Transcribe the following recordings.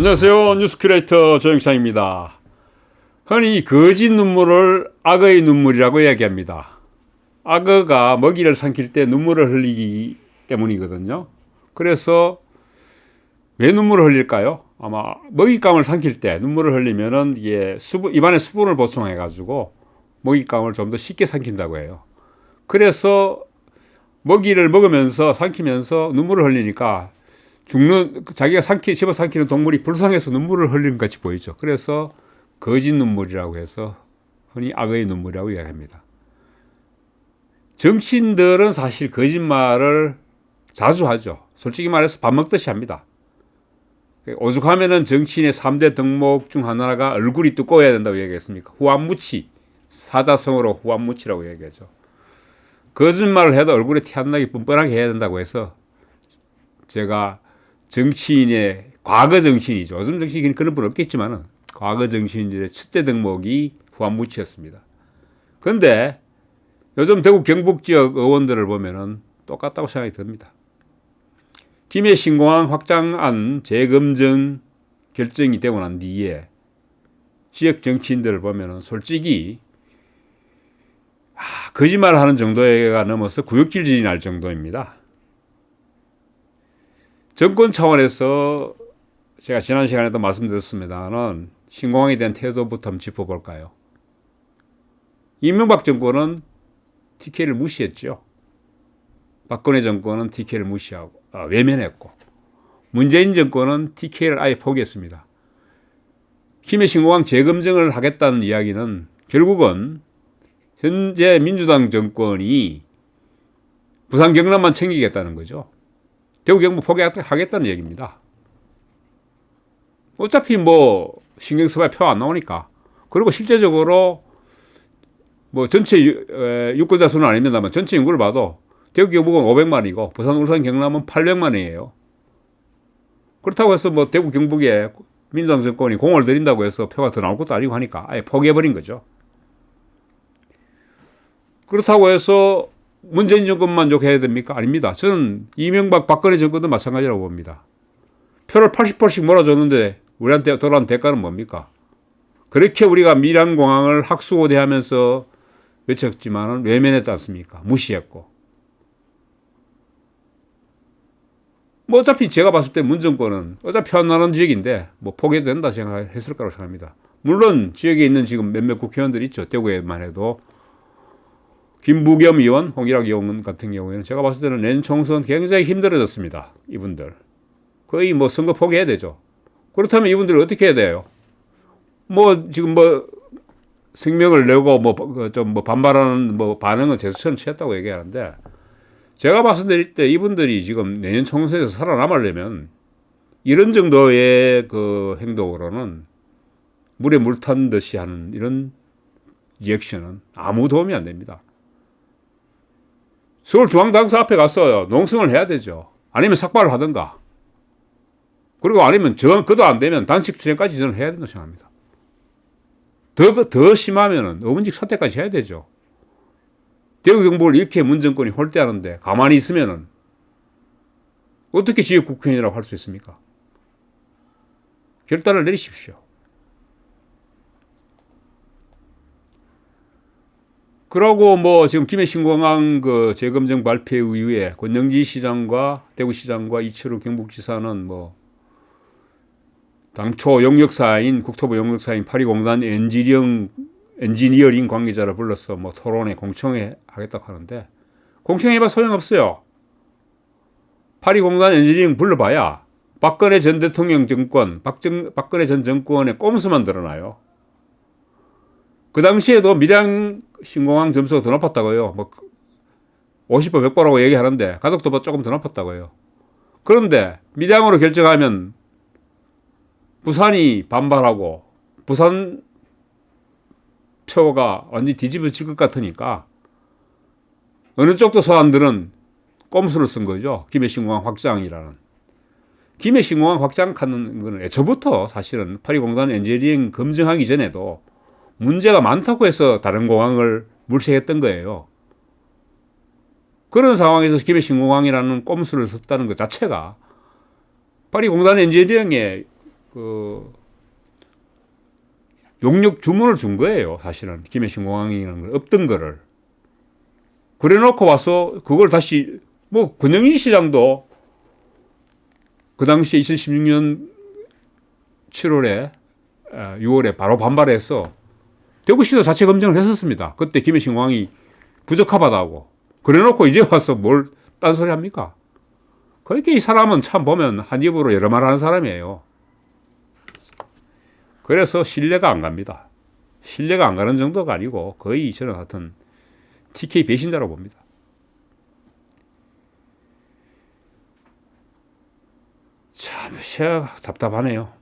안녕하세요. 뉴스 큐레이터 조영창입니다. 흔히 거짓 눈물을 악어의 눈물이라고 이야기합니다. 악어가 먹이를 삼킬 때 눈물을 흘리기 때문이거든요. 그래서 왜 눈물을 흘릴까요? 아마 먹잇감을 삼킬 때 눈물을 흘리면은 이게 입안에 수분을 보충해 가지고 먹잇감을 좀 더 쉽게 삼킨다고 해요. 그래서 먹이를 먹으면서 삼키면서 눈물을 흘리니까 자기가 집어 삼키는 동물이 불쌍해서 눈물을 흘리는 것 같이 보이죠. 그래서 거짓 눈물이라고 해서 흔히 악어의 눈물이라고 이야기합니다. 정치인들은 사실 거짓말을 자주 하죠. 솔직히 말해서 밥 먹듯이 합니다. 오죽하면은 정치인의 3대 덕목 중 하나가 얼굴이 두꺼워야 된다고 얘기했습니까? 후안무치, 사자성어로 후안무치라고 얘기하죠. 거짓말을 해도 얼굴에 티 안 나게 뻔뻔하게 해야 된다고 해서 제가 정치인의 과거 정치인이죠. 요즘 정치인은 그런 분 없겠지만은 과거 정치인들의 첫째 덕목이 후안무치였습니다. 그런데 요즘 대구 경북 지역 의원들을 보면은 똑같다고 생각이 듭니다. 김해 신공항 확장안 재검증 결정이 되고 난 뒤에 지역 정치인들을 보면은 솔직히 거짓말을 하는 정도가 넘어서 구역질진이 날 정도입니다. 정권 차원에서 제가 지난 시간에도 말씀드렸습니다만 신공항에 대한 태도부터 한번 짚어볼까요? 이명박 정권은 TK를 무시했죠. 박근혜 정권은 TK를 무시하고 외면했고 문재인 정권은 TK를 아예 포기했습니다. 김해 신공항 재검증을 하겠다는 이야기는 결국은 현재 민주당 정권이 부산 경남만 챙기겠다는 거죠. 대구 경북 포기하겠다는 얘기입니다. 어차피 뭐 신경 써봐야 표 안 나오니까. 그리고 실제적으로 뭐 전체 유권자 수는 아닙니다만 전체 인구를 봐도 대구 경북은 500만이고 부산 울산 경남은 800만이에요. 그렇다고 해서 뭐 대구 경북에 민주당 정권이 공을 들인다고 해서 표가 더 나올 것도 아니고 하니까 아예 포기해버린 거죠. 그렇다고 해서 문재인 정권만 욕해야 됩니까? 아닙니다. 저는 이명박 박근혜 정권도 마찬가지라고 봅니다. 표를 80%씩 몰아줬는데 우리한테 돌아온 대가는 뭡니까? 그렇게 우리가 밀양공항을 학수고대하면서 외쳤지만은 외면했지 않습니까? 무시했고. 뭐 어차피 제가 봤을 때 문정권은 어차피 표 안 나는 지역인데 뭐 포기해도 된다 생각했을 거라고 생각합니다. 물론 지역에 있는 지금 몇몇 국회의원들이 있죠. 대구에만 해도 김부겸 의원, 홍일학 의원 같은 경우에는 제가 봤을 때는 내년 총선 굉장히 힘들어졌습니다. 이분들. 거의 뭐 선거 포기해야 되죠. 그렇다면 이분들 어떻게 해야 돼요? 뭐 지금 뭐 생명을 내고 뭐 반발하는 뭐 반응은 제수처럼 취했다고 얘기하는데 제가 봤을 때 이분들이 지금 내년 총선에서 살아남으려면 이런 정도의 그 행동으로는 물에 물 탄 듯이 하는 이런 리액션은 아무 도움이 안 됩니다. 서울중앙당사 앞에 가서 농성을 해야 되죠. 아니면 삭발을 하든가. 그리고 아니면 그도 안 되면 단식 투쟁까지 저는 해야 된다고 생각합니다. 더 심하면은 의원직 사퇴까지 해야 되죠. 대구 경북을 이렇게 문정권이 홀대하는데 가만히 있으면은 어떻게 지역 국회의원이라고 할 수 있습니까? 결단을 내리십시오. 그러고 뭐 지금 김해 신공항 그 재검증 발표 이후에 권영지 시장과 대구시장과 이철우 경북지사는 뭐 당초 국토부 용역사인 파리공단 엔지니어링 관계자를 불러서 뭐 토론회 공청회 하겠다고 하는데 공청회해봐 소용없어요. 파리공단 엔지니어링 불러봐야 박근혜 전 대통령 정권, 박근혜 전 정권의 꼼수만 드러나요. 그 당시에도 밀양 신공항 점수가 더 높았다고요. 뭐 50배, 100배라고 얘기하는데 가덕도 조금 더 높았다고요. 그런데 밀양으로 결정하면 부산이 반발하고 부산 표가 완전히 뒤집어질 것 같으니까 어느 쪽도 소환들은 꼼수를 쓴 거죠. 김해 신공항 확장이라는. 김해 신공항 확장하는 거는 애초부터 사실은 파리공단 엔지니어링 검증하기 전에도 문제가 많다고 해서 다른 공항을 물색했던 거예요. 그런 상황에서 김해 신공항이라는 꼼수를 썼다는 것 자체가 파리공단 엔지니어링의 그 용역 주문을 준 거예요. 사실은 김해신 공항이라는 걸 없던 거를 그래 놓고 와서 그걸 다시 뭐 권영진 시장도 그 당시에 2016년 7월에 6월에 바로 반발해서 대구시도 자체 검증을 했었습니다. 그때 김해신 공항이 부적합하다고. 그래 놓고 이제 와서 뭘 딴소리 합니까? 그러니까 이 사람은 참 보면 한 입으로 여러 말 하는 사람이에요. 그래서 신뢰가 안 갑니다. 신뢰가 안 가는 정도가 아니고 거의 저는 하여튼 TK 배신자로 봅니다. 참 시야가 답답하네요.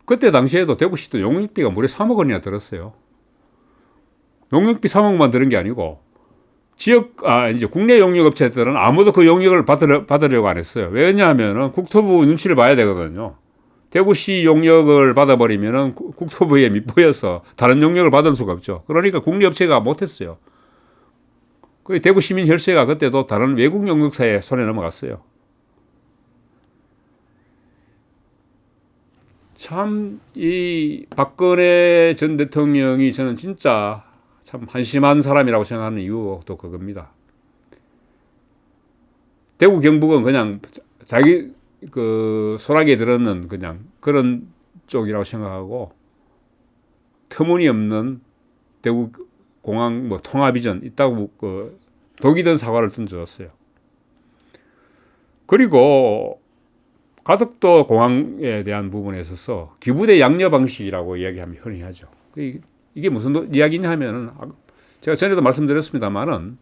그때 당시에도 대구시도 용역비가 무려 3억 원이나 들었어요. 용역비 3억만 들은 게 아니고 이제 국내 용역업체들은 아무도 그 용역을 받으려고 안 했어요. 왜냐하면 국토부 눈치를 봐야 되거든요. 대구시 용역을 받아버리면 국토부에 밑보여서 다른 용역을 받을 수가 없죠. 그러니까 국내 업체가 못했어요. 그 대구 시민 혈세가 그때도 다른 외국 용역사에 손에 넘어갔어요. 참 이 박근혜 전 대통령이 저는 진짜 참 한심한 사람이라고 생각하는 이유도 그겁니다. 대구 경북은 그냥 자기 그 소라게 들었는 그냥 그런 쪽이라고 생각하고 터무니없는 대구 공항 뭐 통합 이전 있다고 그 독이 든 사과를 던져줬어요. 그리고 가덕도 공항에 대한 부분에 있어서 기부대 양녀 방식이라고 이야기하면 흔히 하죠. 이게 무슨 이야기냐 하면은 제가 전에도 말씀드렸습니다만은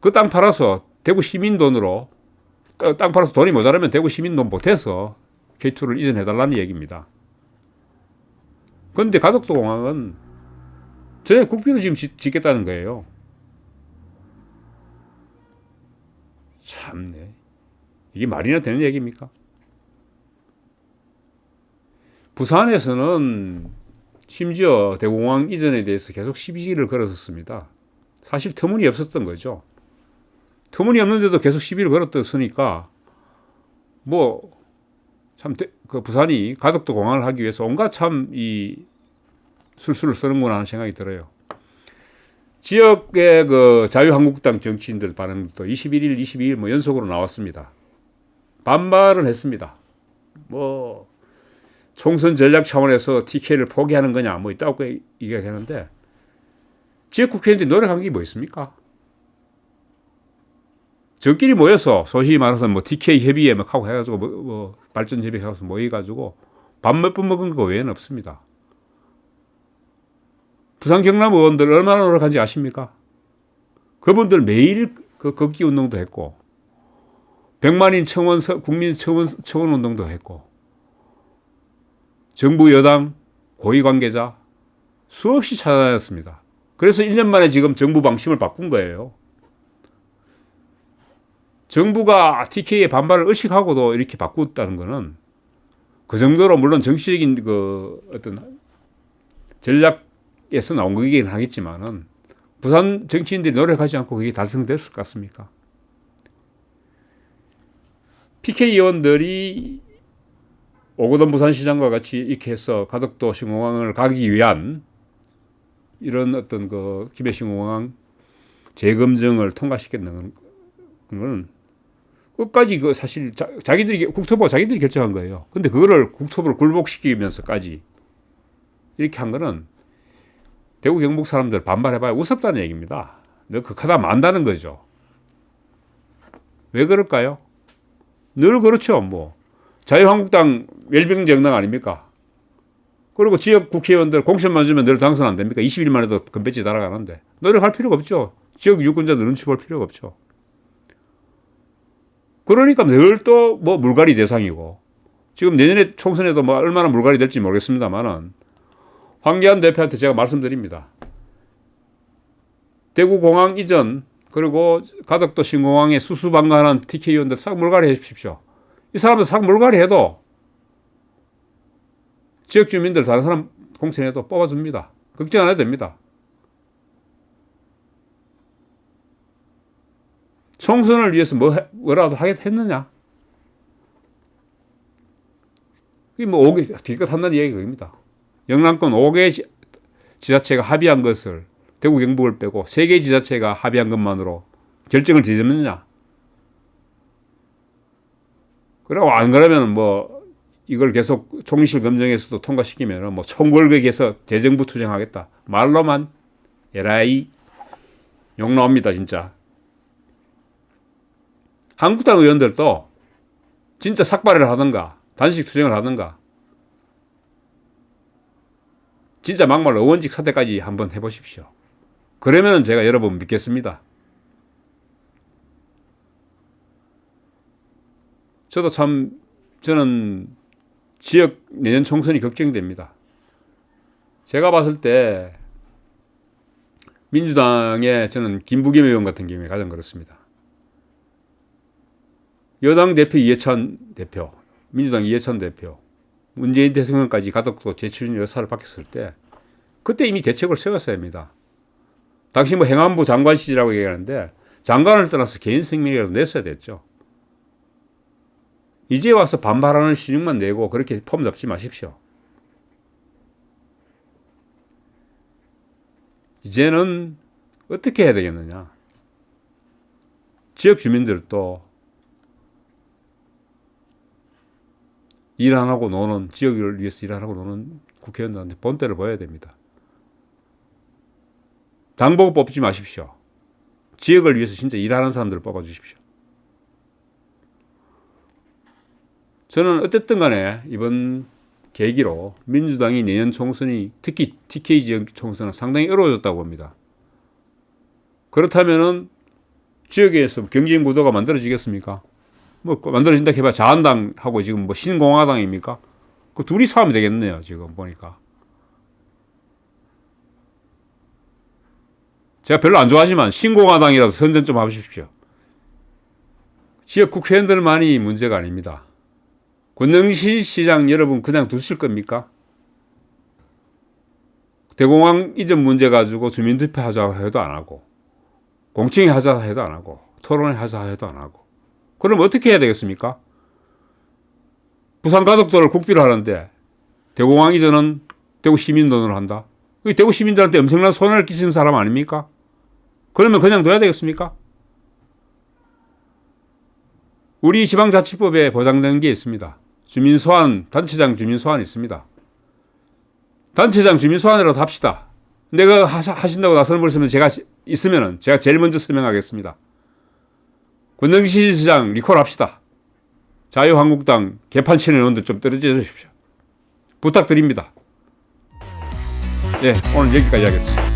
그 땅 팔아서 대구 시민 돈으로 땅 팔아서 돈이 모자라면 대구 시민 돈 보태서 K2를 이전해달라는 얘기입니다. 그런데 가덕도 공항은 전에 국비도 지금 짓겠다는 거예요. 참네. 이게 말이나 되는 얘기입니까? 부산에서는 심지어 대구공항 이전에 대해서 계속 시비를 걸었었습니다. 사실 터무니없었던 거죠. 터무니없는데도 계속 시비를 걸었으니까 뭐 참 그 부산이 가덕도 공항을 하기 위해서 온갖 참 이 술수를 쓰는구나 하는 생각이 들어요. 지역의 그 자유한국당 정치인들 반응도 21일, 22일 뭐 연속으로 나왔습니다. 반발을 했습니다. 뭐 총선 전략 차원에서 TK를 포기하는 거냐 뭐 있다고 얘기하는데 지역 국회의원들이 노력한 게 뭐 있습니까? 저끼리 모여서 소위 말해서 뭐 TK 협의회 막 하고 해가지고 뭐 발전 협의회 가서 모여가지고 밥 몇 번 먹은 거 외에는 없습니다. 부산 경남 의원들 얼마나 노력한지 아십니까? 그분들 매일 그 걷기 운동도 했고 100만인 청원 국민 청원 운동도 했고 정부 여당 고위 관계자 수없이 찾아다녔습니다. 그래서 1년 만에 지금 정부 방침을 바꾼 거예요. 정부가 TK의 반발을 의식하고도 이렇게 바꿨다는 것은 그 정도로 물론 정치적인 그 어떤 전략에서 나온 거긴 하겠지만은 부산 정치인들이 노력하지 않고 그게 달성됐을 것 같습니까? PK 의원들이 오거돈 부산시장과 같이 이렇게 해서 가덕도 신공항을 가기 위한 이런 어떤 그 김해신공항 재검증을 통과시켰는 건 끝까지 그 사실 자기들이 국토부가 자기들이 결정한 거예요. 근데 그거를 국토부를 굴복시키면서까지 이렇게 한 거는 대구 경북 사람들 반발해봐야 우습다는 얘기입니다. 너 극하다 만다는 거죠. 왜 그럴까요? 늘 그렇죠. 뭐 자유한국당 웰빙 정당 아닙니까? 그리고 지역 국회의원들 공천만 주면 늘 당선 안 됩니까? 20일만 해도 금배지 날아가는데 노력할 필요가 없죠. 지역 유권자들 눈치 볼 필요가 없죠. 그러니까 늘 또 뭐 물갈이 대상이고 지금 내년에 총선에도 뭐 얼마나 물갈이 될지 모르겠습니다만은 황교안 대표한테 제가 말씀드립니다. 대구공항 이전 그리고 가덕도 신공항에 수수방관한 TK 의원들 싹 물갈이 해주십시오. 이 사람들 싹 물갈이 해도 지역 주민들 다른 사람 공천해도 뽑아줍니다. 걱정 안 해도 됩니다. 총선을 위해서 뭐라도 하겠느냐? 이게 뭐 5개 기껏 한다는 얘기가 그겁니다. 영남권 5개 지자체가 합의한 것을 대구 경북을 빼고 3개 지자체가 합의한 것만으로 결정을 뒤집느냐. 그러고 안 그러면 뭐 이걸 계속 총리실 검증에서도 통과시키면 뭐 총궐격에서 대정부 투쟁하겠다. 말로만 에라이 욕 나옵니다 진짜. 한국당 의원들도 진짜 삭발을 하든가 단식 투쟁을 하든가 진짜 막말 의원직 사퇴까지 한번 해보십시오. 그러면 제가 여러분 믿겠습니다. 저는 지역 내년 총선이 걱정됩니다. 제가 봤을 때 민주당의 저는 김부겸 의원 같은 경우에 가장 그렇습니다. 여당 대표 이해찬 대표, 민주당 이해찬 대표, 문재인 대통령까지 가덕도 재출연 여사를 밝혔을 때 그때 이미 대책을 세웠어야 합니다. 당시 뭐 행안부 장관 시절이라고 얘기하는데 장관을 떠나서 개인 성명이라도 냈어야 됐죠. 이제 와서 반발하는 시중만 내고 그렇게 폼 잡지 마십시오. 이제는 어떻게 해야 되겠느냐. 지역 주민들도 일 안 하고 노는, 지역을 위해서 일 안 하고 노는 국회의원들한테 본때를 보여야 됩니다. 당 보고 뽑지 마십시오. 지역을 위해서 진짜 일하는 사람들을 뽑아주십시오. 저는 어쨌든 간에 이번 계기로 민주당이 내년 총선이 특히 TK 지역 총선은 상당히 어려워졌다고 봅니다. 그렇다면은 지역에서 경쟁 구도가 만들어지겠습니까? 뭐 만들어진다 해봐 자한당하고 지금 뭐 신공화당입니까? 그 둘이 싸우면 되겠네요. 지금 보니까. 제가 별로 안 좋아하지만 신공화당이라도 선전 좀 하십시오. 지역 국회의원들만이 문제가 아닙니다. 권영시 시장 여러분 그냥 두실 겁니까? 대공황 이전 문제 가지고 주민투표 하자 해도 안 하고 공청회 하자 해도 안 하고 토론회 하자 해도 안 하고 그럼 어떻게 해야 되겠습니까? 부산 가덕도를 국비로 하는데 대공황 이전은 대구 시민 돈으로 한다. 대구 시민들한테 엄청난 손해를 끼치는 사람 아닙니까? 그러면 그냥 둬야 되겠습니까? 우리 지방자치법에 보장된 게 있습니다. 주민소환, 단체장 주민소환이 있습니다. 단체장 주민소환이라도 합시다. 내가 하신다고 나서는 벌쓰면 제가 있으면은 제가 제일 먼저 서명하겠습니다. 권영시 시장 리콜 합시다. 자유한국당 개판 치는 의원들 좀 떨어져 주십시오. 부탁드립니다. 예, 오늘 여기까지 하겠습니다.